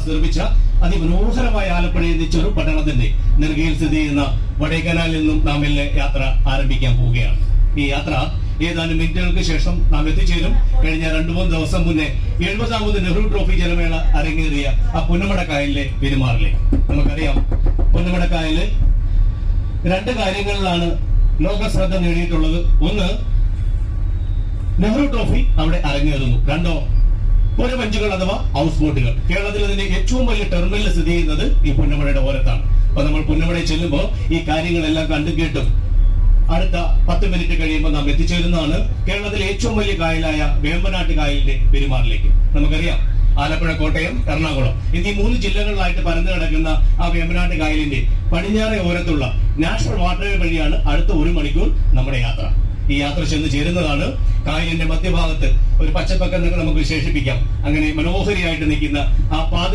Brothers നിർമ്മിച്ച അതിമനോഹരമായ ആലപ്പുഴയിൽ നിന്ന് ചെറു പട്ടണത്തിന്റെ നെറുകയിൽ സ്ഥിതി ചെയ്യുന്ന വടേക്കനാലിൽ നിന്നും നാം എല്ലാം യാത്ര ആരംഭിക്കാൻ പോവുകയാണ്. ഈ യാത്ര ഏതാനും മിനിറ്റുകൾക്ക് ശേഷം നാം എത്തിച്ചേരും കഴിഞ്ഞ 2-3 ദിവസം മുന്നേ 70ാമത് നെഹ്റു ട്രോഫി ജലമേള അരങ്ങേറിയ ആ പുന്നമടക്കായലിലെ പെരുമാറിലേക്ക്. നമുക്കറിയാം, പുന്നമടക്കായല് 2 കാര്യങ്ങളിലാണ് ലോക ശ്രദ്ധ നേടിയിട്ടുള്ളത്. ഒന്ന്, നെഹ്റു ട്രോഫി അവിടെ അരങ്ങേറുന്നു. 2, പുരവഞ്ചുകൾ അഥവാ ഹൗസ് ബോട്ടുകൾ. കേരളത്തിൽ അതിന്റെ ഏറ്റവും വലിയ ടെർമിനൽ സ്ഥിതി ചെയ്യുന്നത് ഈ പുന്നമടയുടെ ഓരത്താണ്. അപ്പൊ നമ്മൾ പുന്നമടയിൽ ചെല്ലുമ്പോൾ ഈ കാര്യങ്ങളെല്ലാം കണ്ടും കേട്ടും അടുത്ത 10 മിനിറ്റ് കഴിയുമ്പോൾ നാം എത്തിച്ചേരുന്നതാണ് കേരളത്തിലെ ഏറ്റവും വലിയ കായലായ വേമ്പനാട്ട് കായലിന്റെ പെരുമാറിലേക്ക്. നമുക്കറിയാം, ആലപ്പുഴ, കോട്ടയം, എറണാകുളം എന്നീ 3 ജില്ലകളിലായിട്ട് പരന്നു കിടക്കുന്ന ആ വേമ്പനാട്ട് കായലിന്റെ പടിഞ്ഞാറേ ഓരത്തുള്ള നാഷണൽ വാട്ടർവേ വഴിയാണ് അടുത്ത 1 മണിക്കൂർ നമ്മുടെ യാത്ര. ഈ യാത്ര ചെന്ന് ചേരുന്നതാണ് കായലിന്റെ മധ്യഭാഗത്ത് ഒരു പച്ചപ്പൊക്കെ നമുക്ക് വിശേഷിപ്പിക്കാം. അങ്ങനെ മനോഹരിയായിട്ട് നിൽക്കുന്ന ആ പാത